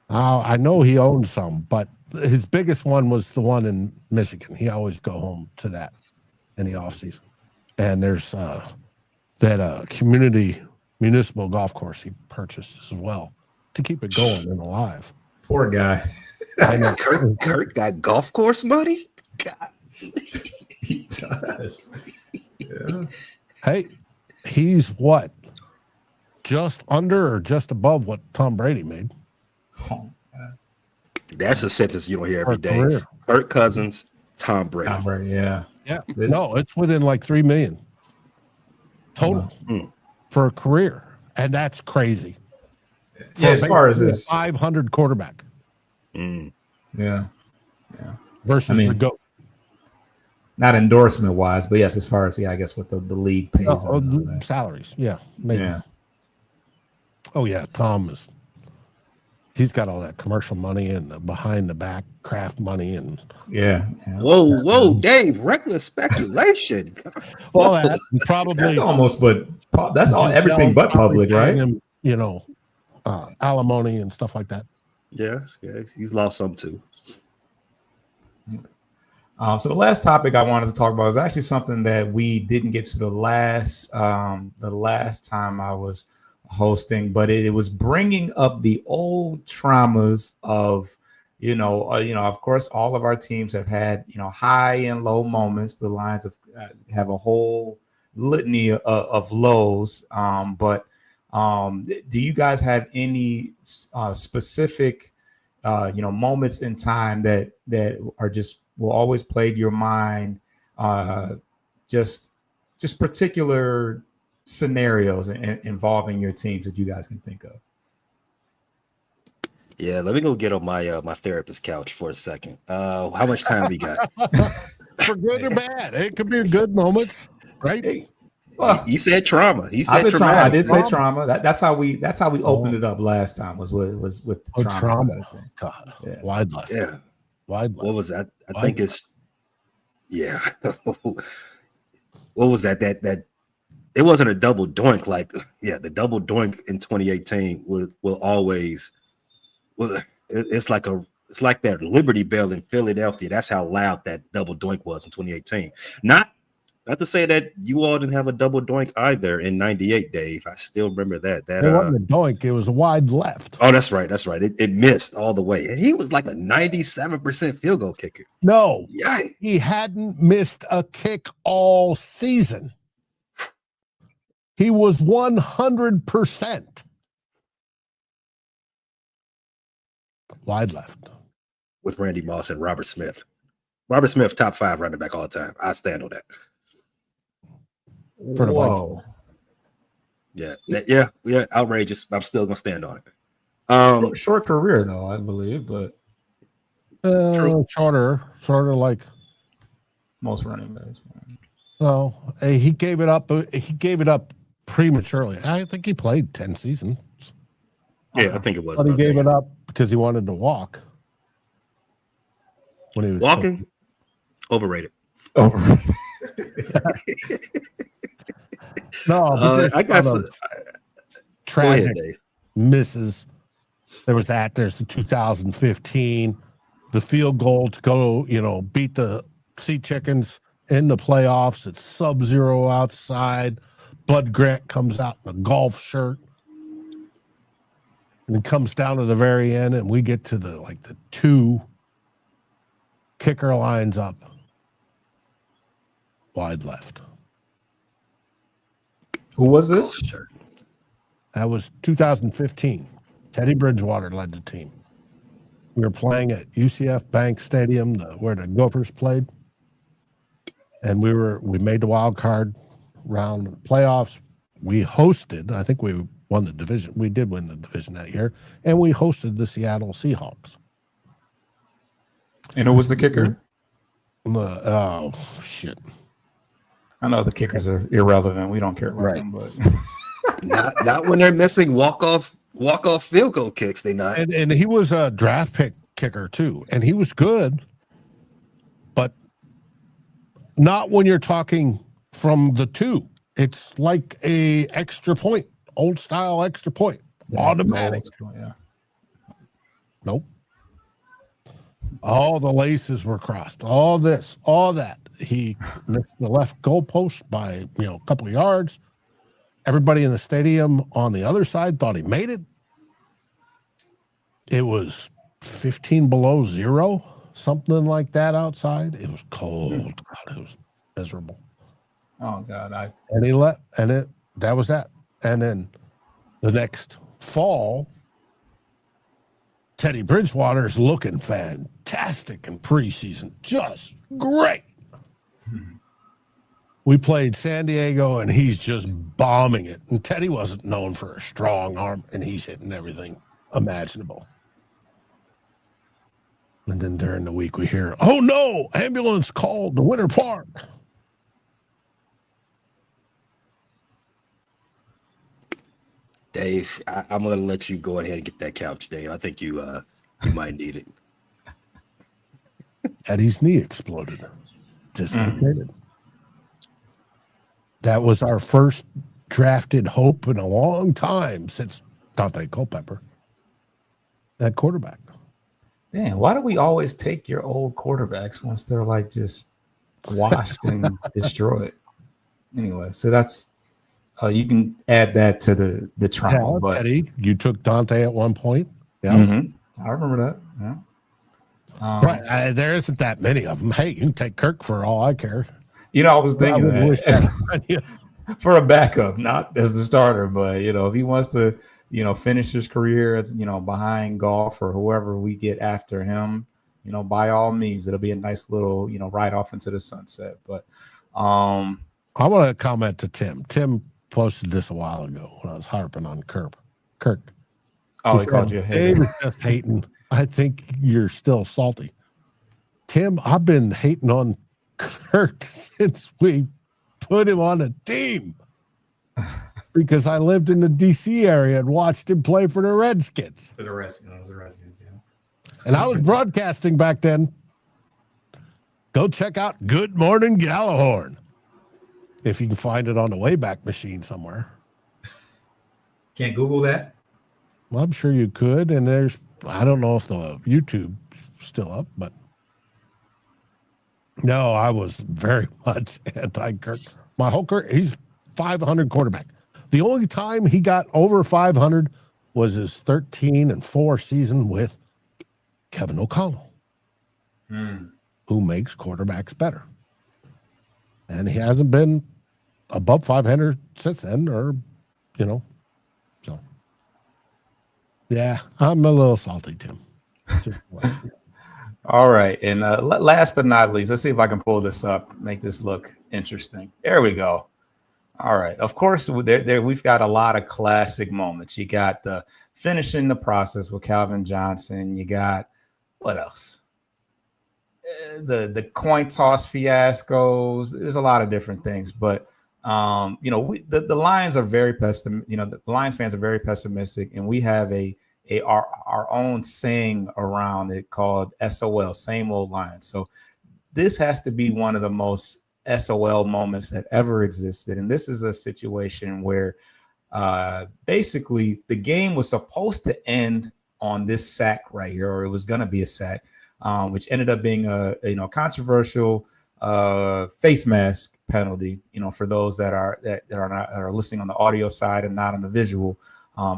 I know he owns some, but his biggest one was the one in Michigan. He always go home to that in the offseason. And there's that community municipal golf course he purchased as well to keep it going and alive. Poor guy. I know Kurt got golf course money. God. He does. Yeah. Hey, he's what? Just under or just above what Tom Brady made? Oh, that's a sentence you don't hear every day. Career. Kirk Cousins, Tom Brady. Tom Brady, yeah. No, it's within like $3 million total for a career, and that's crazy. Yeah, as far as his 500 quarterback. Yeah. Versus the GOAT. Not endorsement wise, but yes, as far as I guess what the league pays salaries. Yeah, maybe. Yeah. Oh yeah, Tom he's got all that commercial money and the behind the back craft money and Whoa, Dave, reckless speculation. Well, that probably that's almost, but that's all everything but public, right? Him, alimony and stuff like that. Yeah, he's lost some too. So the last topic I wanted to talk about is actually something that we didn't get to the last time I was hosting, but it was bringing up the old traumas of, of course, all of our teams have had, high and low moments. The Lions have a whole litany of lows. But do you guys have any specific, moments in time that are just will always plague your mind, just particular scenarios involving your teams that you guys can think of? Yeah, let me go get on my my therapist couch for a second. How much time we got? For good or bad, it could be good moments, right? Hey, he said trauma. He said trauma. I did say trauma. That's how we opened it up last time. Was with the trauma. God, wide left. Yeah. Wide left. What was that? I think it's what was that? That it wasn't a double doink. The double doink in 2018 will always. Well, it's like that Liberty Bell in Philadelphia. That's how loud that double doink was in 2018. Not to say that you all didn't have a double doink either in '98, Dave. I still remember that. It wasn't a doink. It was a wide left. Oh, that's right. It missed all the way. And he was like a 97% field goal kicker. No, he hadn't missed a kick all season. He was 100%. Wide left. With Randy Moss and Robert Smith. Robert Smith, top 5 running back all the time. I stand on that. For the Vikings. Yeah, outrageous. I'm still gonna stand on it. Short career though, I believe, but shorter like most running backs. Well, he gave it up. He gave it up prematurely. I think he played 10 seasons. Yeah, I think it was. But he about gave 10. it up because he wanted to walk. When he was Walking, coaching. overrated. Over. No, but there's I got some some. tragic Go ahead, Dave. misses. There was that. There's the 2015, the field goal to go, beat the Sea Chickens in the playoffs. It's sub-zero outside. Bud Grant comes out in a golf shirt. And it comes down to the very end, and we get to the 2 kicker lines up wide left. Who was this? Sure. That was 2015. Teddy Bridgewater led the team. We were playing at UCF Bank Stadium, where the Gophers played, and we made the wild card round of the playoffs. We hosted. I think we won the division. We did win the division that year, and we hosted the Seattle Seahawks. And who was the kicker? Oh shit! I know the kickers are irrelevant. We don't care about them, but not when they're missing walk-off field goal kicks. They not. And he was a draft pick kicker too, and he was good, but not when you're talking from the 2. It's like a extra point, old style extra point, automatic. Yeah. Nope. All the laces were crossed. All this, all that. He missed the left goalpost by a couple of yards. Everybody in the stadium on the other side thought he made it. It was 15 below zero, something like that outside. It was cold. God, it was miserable. Oh God, and he left, and that was that. And then the next fall, Teddy Bridgewater's looking fantastic in preseason, just great. We played San Diego, and he's just bombing it. And Teddy wasn't known for a strong arm, and he's hitting everything imaginable. And then during the week, we hear, "Oh no, ambulance called to Winter Park." Dave, I'm going to let you go ahead and get that couch, Dave. I think you might need it. Eddie's knee exploded, dislocated. That was our first drafted hope in a long time since Dante Culpepper at quarterback. Man, why do we always take your old quarterbacks once they're like just washed and destroyed? Anyway, so that's you can add that to the trauma. Yeah, but Eddie, you took Dante at one point. Yeah, I remember that. Yeah. Right. There isn't that many of them. Hey, you can take Kirk for all I care. I was thinking that. For a backup, not as the starter, but if he wants to, finish his career as behind Goff or whoever we get after him, by all means, it'll be a nice little ride off into the sunset. But I want to comment to Tim. Tim posted this a while ago when I was harping on Kirk. Oh, he called you a hater. Dave is just hating. I think you're still salty. Tim, I've been hating on Kirk since we put him on a team because I lived in the D.C. area and watched him play for the Redskins. For the Redskins, yeah. And I was broadcasting back then. Go check out Good Morning Gallahorn if you can find it on the Wayback Machine somewhere. Can't Google that? Well, I'm sure you could. And I don't know if the YouTube's still up, but no, I was very much anti-Kirk. My whole career, he's 500 quarterback. The only time he got over 500 was his 13-4 season with Kevin O'Connell, who makes quarterbacks better. And he hasn't been above 500 since then, so. Yeah, I'm a little salty, Tim. All right. And last but not least, let's see if I can pull this up, make this look interesting. There we go. All right. Of course, we've got a lot of classic moments. You got the finishing the process with Calvin Johnson. You got what else? The coin toss fiascos. There's a lot of different things. But The Lions are very pessimistic. The Lions fans are very pessimistic, and we have our own saying around it called SOL, same old Lions. So this has to be one of the most SOL moments that ever existed, and this is a situation where basically the game was supposed to end on this sack right here, or it was going to be a sack, which ended up being a controversial face mask penalty, for those that are listening on the audio side and not on the visual.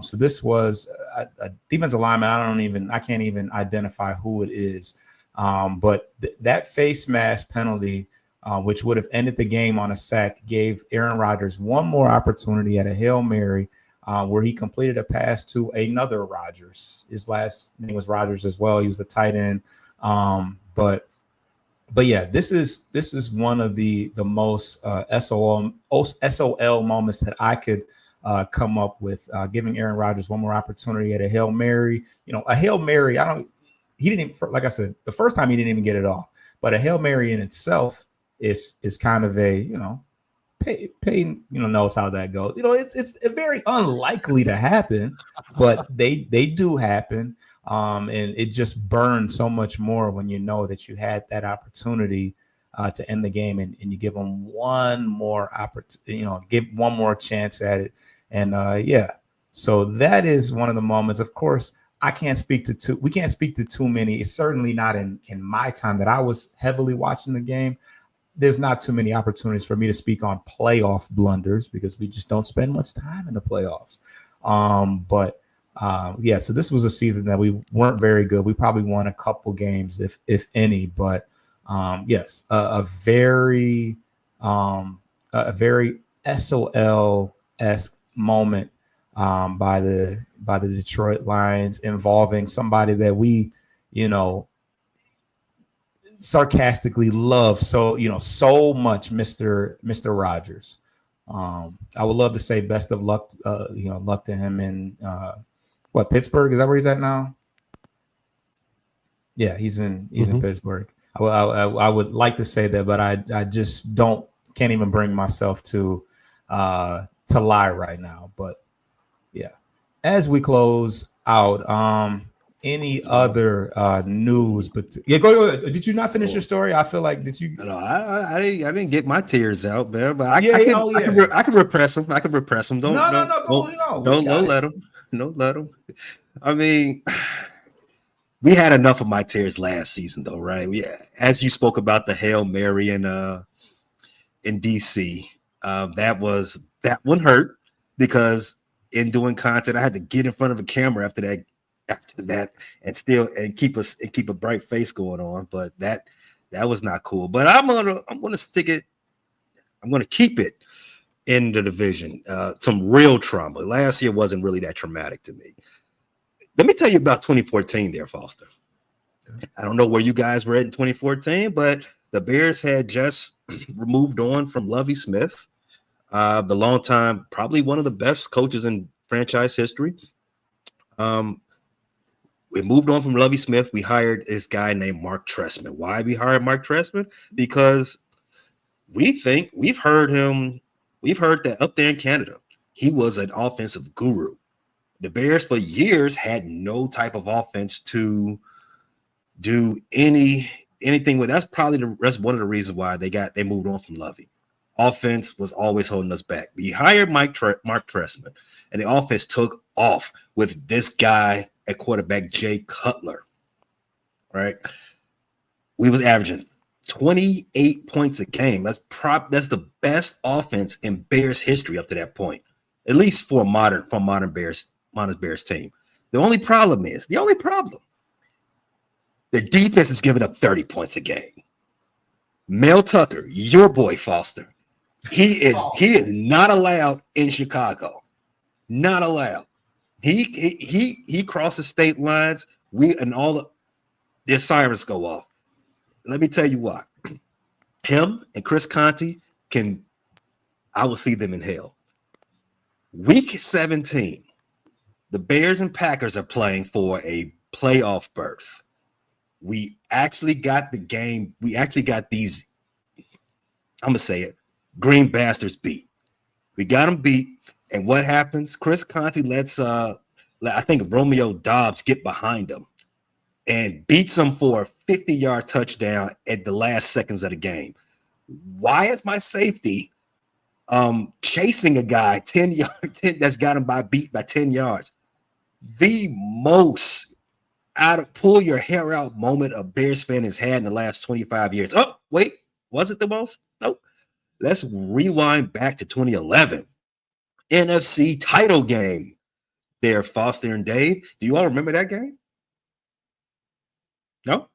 So this was a defensive lineman. I can't even identify who it is. But that face mask penalty, which would have ended the game on a sack, gave Aaron Rodgers one more opportunity at a Hail Mary, where he completed a pass to another Rodgers. His last name was Rodgers as well. He was a tight end. But yeah, this is one of the most SOL moments that I could come up with, giving Aaron Rodgers one more opportunity at a Hail Mary. A Hail Mary, he didn't even, like I said, the first time he didn't even get it off. But a Hail Mary in itself is kind of a, Peyton, knows how that goes. It's very unlikely to happen, but they do happen. And it just burns so much more when you know that you had that opportunity to end the game, and you give them one more opportunity, give one more chance at it. And so that is one of the moments. Of course, we can't speak to too many. It's certainly not in my time that I was heavily watching the game. There's not too many opportunities for me to speak on playoff blunders because we just don't spend much time in the playoffs. So this was a season that we weren't very good. We probably won a couple games, if any. But yes, a very SOL-esque moment by the Detroit Lions, involving somebody that we, sarcastically love so much, Mr. Rodgers. I would love to say best of luck, luck to him in Pittsburgh? Is that where he's at now? Yeah, he's in Pittsburgh. I would like to say that, but I just can't even bring myself to lie right now. But yeah, as we close out, any other news? But go. Did you not finish your story? I feel like did you? No, I didn't get my tears out, man. But I can repress them. I can repress them. Don't let them. Don't let them. I mean, we had enough of my tears last season, though, right? As you spoke about the Hail Mary in DC, that one hurt because in doing content, I had to get in front of a camera after that, and keep a bright face going on. But that was not cool. But I'm gonna stick it. I'm gonna keep it in the division. Some real trauma. Last year wasn't really that traumatic to me. Let me tell you about 2014 there, Foster. I don't know where you guys were at in 2014, but the Bears had just moved on from Lovie Smith, the longtime, probably one of the best coaches in franchise history. We moved on from Lovie Smith. We hired this guy named Mark Trestman. Why we hired Mark Trestman? Because we've heard that up there in Canada, he was an offensive guru. The Bears for years had no type of offense to do anything with. That's one of the reasons why they moved on from Lovie. Offense was always holding us back. We hired Mark Trestman, and the offense took off with this guy at quarterback, Jay Cutler. Right? We was averaging 28 points a game. That's the best offense in Bears history up to that point, at least for modern Bears team. The only problem, their defense is giving up 30 points a game. Mel Tucker, your boy Foster, he is not allowed in Chicago. Not allowed. He crosses state lines. Their sirens go off. Let me tell you what. Him and Chris Conte I will see them in hell. Week 17, the Bears and Packers are playing for a playoff berth. We actually got the game. We actually got these, I'm going to say it, green bastards beat. We got him beat. And what happens? Chris Conte lets I think Romeo Dobbs get behind him and beats him for a 50-yard touchdown at the last seconds of the game. Why is my safety chasing a guy 10 yards that's got him beat by 10 yards? The most pull your hair out moment a Bears fan has had in the last 25 years. Oh, wait, was it the most? Nope. Let's rewind back to 2011. NFC title game there, Foster and Dave. Do you all remember that game? No?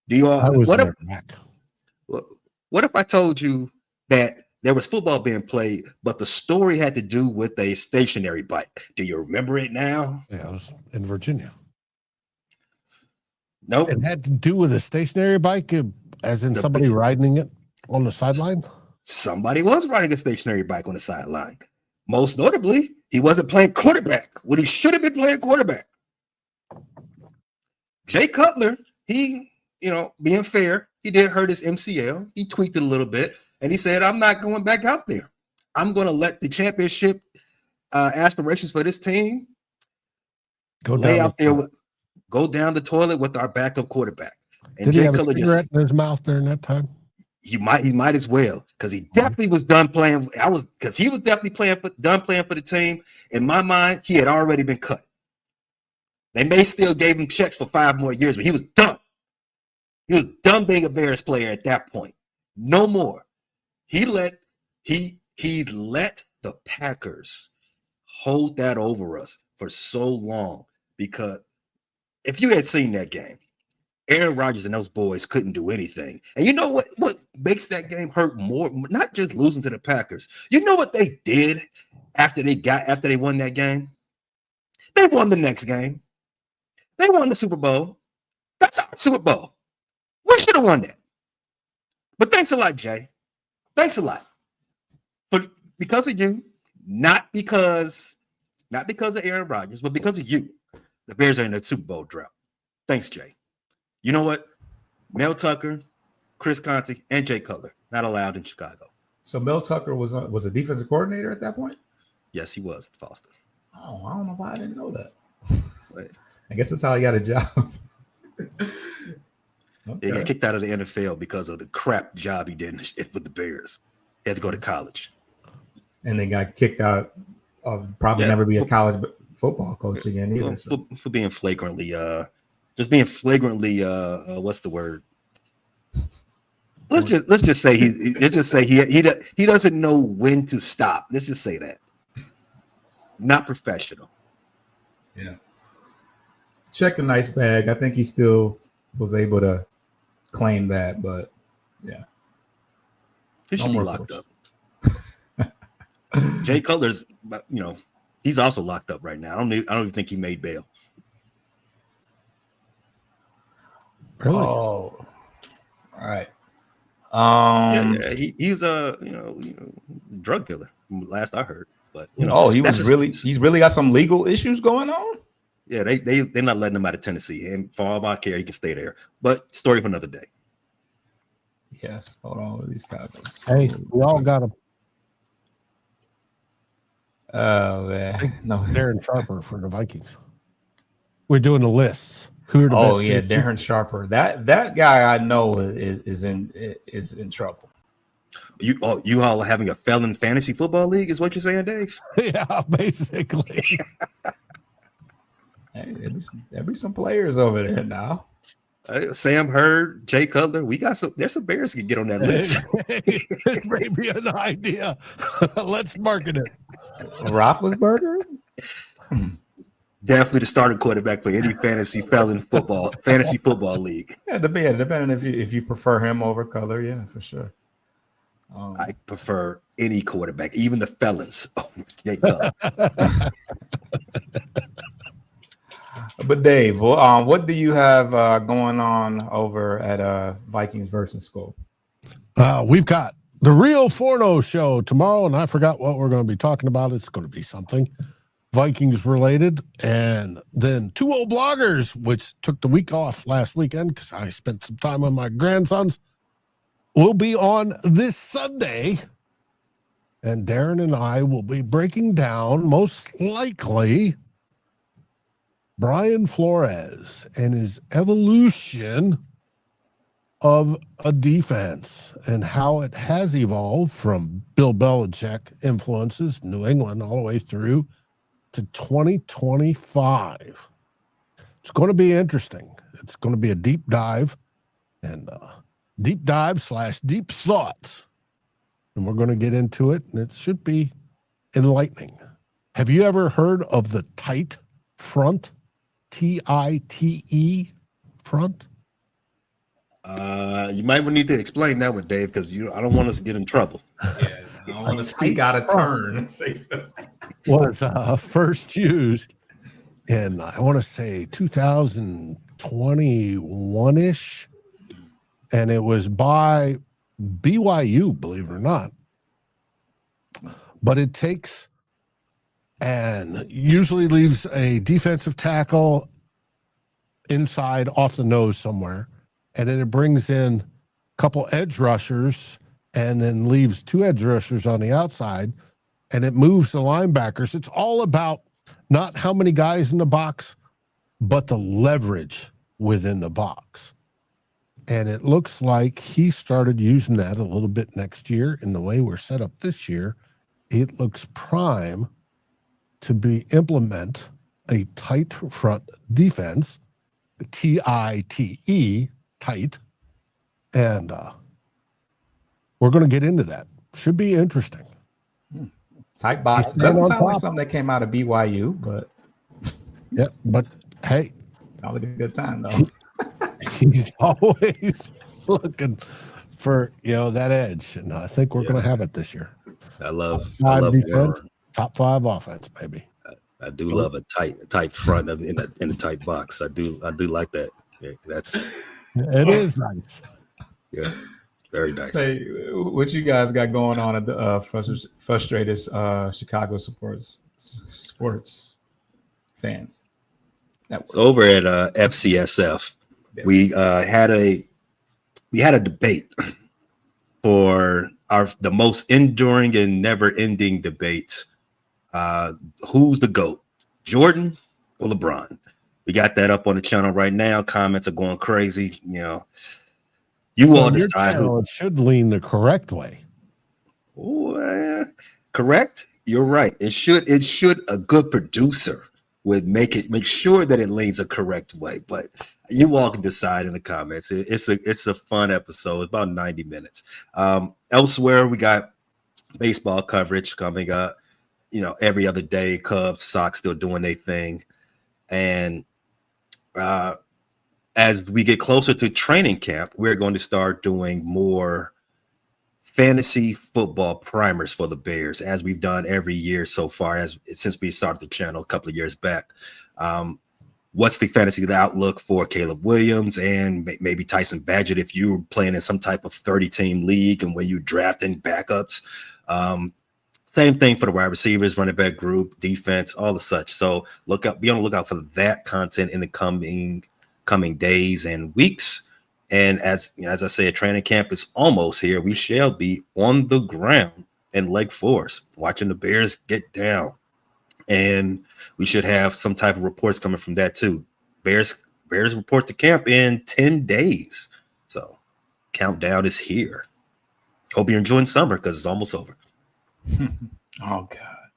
Do you all? What if I told you that there was football being played, but the story had to do with a stationary bike? Do you remember it now? Yeah, it was in Virginia. Nope. It had to do with a stationary bike, as in somebody riding it on the sideline? Somebody was riding a stationary bike on the sideline. Most notably, he wasn't playing quarterback when he should have been playing quarterback. Jay Cutler, he, being fair, he did hurt his MCL. He tweaked it a little bit, and he said, I'm not going back out there. I'm going to let the championship aspirations for this team go down the toilet with our backup quarterback. And did Jay he have Cutler a cigarette in his mouth during that time? He might as well, because he definitely was done playing. He was definitely done playing for the team. In my mind, he had already been cut. They may still gave him checks for 5 more years, but he was done. He was done being a Bears player at that point. No more. He let the Packers hold that over us for so long, because if you had seen that game, Aaron Rodgers and those boys couldn't do anything. And you know what makes that game hurt more? Not just losing to the Packers. You know what they did after they won that game? They won the next game. They won the Super Bowl. That's our Super Bowl. We should have won that. But thanks a lot, Jay. Thanks a lot. But because of you, not because of Aaron Rodgers, but because of you, the Bears are in the Super Bowl drought. Thanks, Jay. You know what? Mel Tucker, Chris Conte, and Jay Cutler not allowed in Chicago. So Mel Tucker was a defensive coordinator at that point? Yes, he was, Foster. Oh, I don't know why I didn't know that. Right. I guess that's how he got a job. He got kicked out of the NFL because of the crap job he did with the Bears. He had to go to college. And they got kicked out of never be a college football coach again either. For being flagrantly what's the word? Let's just say he doesn't know when to stop. Let's just say that. Not professional. Yeah. Checked a nice bag. I think he still was able to claim that, but yeah. He should be locked up. Jay Cutler's, he's also locked up right now. I don't even think he made bail. Really? Oh, all right. He's a drug dealer. Last I heard, but he's really got some legal issues going on. Yeah, they're not letting him out of Tennessee, and for all I care, he can stay there. But story for another day. Yes, hold on with these Cowboys. Hey, we all got him. Oh man, no, Darren Sharper for the Vikings. We're doing the lists. Who are the best? Oh yeah, Darren Sharper. That guy I know is in trouble. You all are having a felon fantasy football league, is what you're saying, Dave? Yeah, basically. Hey, there'll be some players over there now. Sam Hurd, Jay Cutler. There's some Bears can get on that list. It may be an idea. Let's market it. Roethlisberger? Definitely the starting quarterback for any fantasy football league. Yeah, depending if you prefer him over Cutler, yeah, for sure. I prefer any quarterback, even the felons. Oh, Jay Cutler. But Dave, what do you have going on over at Vikings versus Skull? We've got the Real Forno show tomorrow, and I forgot what we're going to be talking about. It's going to be something Vikings related, and then 2 old bloggers, which took the week off last weekend because I spent some time with my grandsons, will be on this Sunday And Darren and I will be breaking down, most likely, Brian Flores and his evolution of a defense and how it has evolved from Bill Belichick influences, New England, all the way through to 2025. It's going to be interesting. It's going to be a deep dive and deep dive / deep thoughts. And we're going to get into it, and it should be enlightening. Have you ever heard of the tight front? TITE front? You might need to explain that one, Dave, because I don't want us to get in trouble. Yeah, I don't want to speak out of turn. Was first used in, I want to say, 2021-ish, and it was by BYU, believe it or not. But it takes and usually leaves a defensive tackle inside off the nose somewhere, and then it brings in a couple edge rushers and then leaves 2 edge rushers on the outside, and it moves the linebackers. It's all about not how many guys in the box, but the leverage within the box. And it looks like he started using that a little bit next year. In the way we're set up this year, it looks prime to implement a tight front defense, TITE, tight. And we're going to get into that. Should be interesting. Tight box. Doesn't sound like something that came out of BYU, but yeah, but hey, sounds like a good time though. He's always looking for that edge, and I think we're going to have it this year. I love defense, top 5 offense, baby. I do love a tight front in a tight box. I do like that. Yeah, it is nice. Yeah, very nice. Hey, what you guys got going on at the frustrated Chicago sports fans? So over at FCSF, we had a debate for the most enduring and never-ending debate. Who's the GOAT, Jordan or LeBron? We got that up on the channel right now. Comments are going crazy. You all decide who. It should lean the correct way. Correct? You're right. It should. A good producer would make sure that it leans a correct way. But you all can decide in the comments. It's a fun episode. It's about 90 minutes. Elsewhere, we got baseball coverage coming up. Every other day, Cubs, Sox still doing their thing. And as we get closer to training camp, we're going to start doing more fantasy football primers for the Bears, as we've done every year so far, since we started the channel a couple of years back. What's the fantasy outlook for Caleb Williams and maybe Tyson Badgett if you're playing in some type of 30-team league and where you're drafting backups? Same thing for the wide receivers, running back group, defense, all the such. So be on the lookout for that content in the coming days and weeks. And as I said, training camp is almost here. We shall be on the ground in Lake Forest watching the Bears get down. And we should have some type of reports coming from that too. Bears report to camp in 10 days. So countdown is here. Hope you're enjoying summer because it's almost over. Oh God,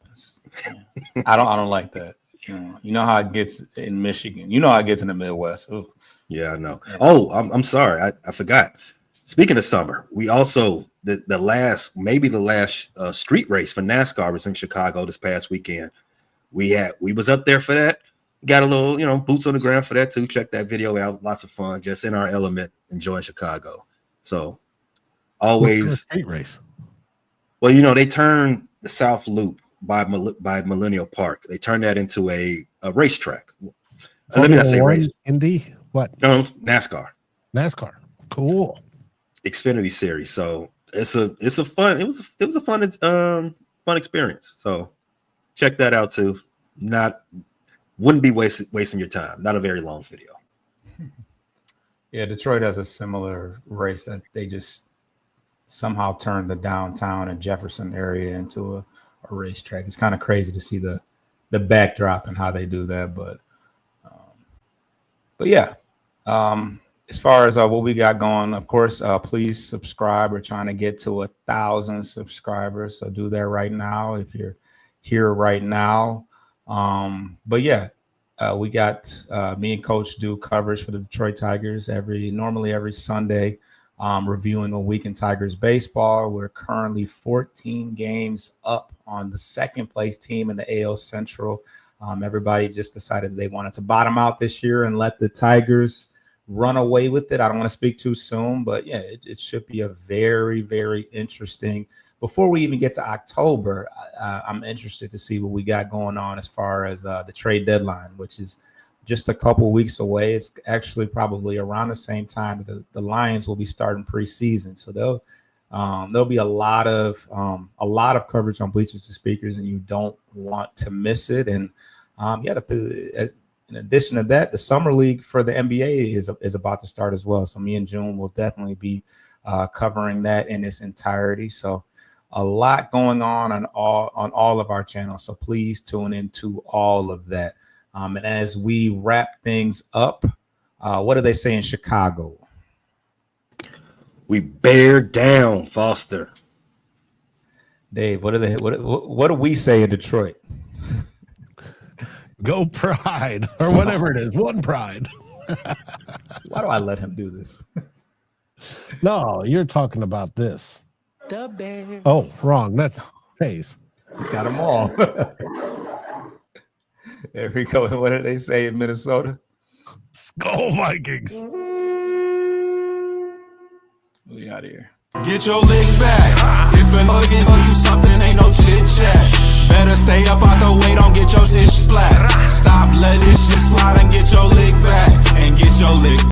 I don't like that. You know how it gets in Michigan. You know how it gets in the Midwest. Ooh. Yeah, I know. Oh, I'm sorry, I forgot. Speaking of summer, we also the last street race for NASCAR was in Chicago this past weekend. We was up there for that. Got a little boots on the ground for that too. Check that video out. Lots of fun, just in our element, enjoying Chicago. So always street race. Well, they turned the South Loop by Millennial Park. They turned that into a racetrack. Let me not say race. Indy? What? No, NASCAR. NASCAR. Cool. Xfinity Series. So it was a fun experience. So check that out too. Wouldn't be wasting your time. Not a very long video. Yeah, Detroit has a similar race that they just somehow turned the downtown and Jefferson area into a racetrack. It's kind of crazy to see the backdrop and how they do that, but yeah. As far as what we got going, of course, please subscribe. We're trying to get to 1,000 subscribers, so do that right now if you're here right now. But yeah, we got me and Coach do coverage for the Detroit Tigers normally every Sunday, reviewing a week in Tigers baseball. We're currently 14 games up on the second place team in the AL Central. Everybody just decided they wanted to bottom out this year and let the Tigers run away with it. I don't want to speak too soon, but yeah, it should be a very, very interesting. Before we even get to October, I'm interested to see what we got going on as far as the trade deadline, which is just a couple weeks away. It's actually probably around the same time the Lions will be starting preseason, so there'll be a lot of coverage on Bleachers to Speakers, and you don't want to miss it. And in addition to that, the summer league for the NBA is about to start as well. So me and June will definitely be covering that in its entirety. So a lot going on all of our channels. So please tune into all of that. And as we wrap things up, what do they say in Chicago? We bear down, Foster. Dave, what do we say in Detroit? Go Pride, or whatever it is. One Pride. Why do I let him do this? No, you're talking about this. The Bears. Oh, wrong. That's Hayes. He's got them all. There we go. What did they say in Minnesota? Skull Vikings. We out of here. Get your lick back. If a nigga gon' do something, ain't no chit chat. Better stay up out the way, don't get your shit splat. Stop letting shit slide and get your lick back. And get your lick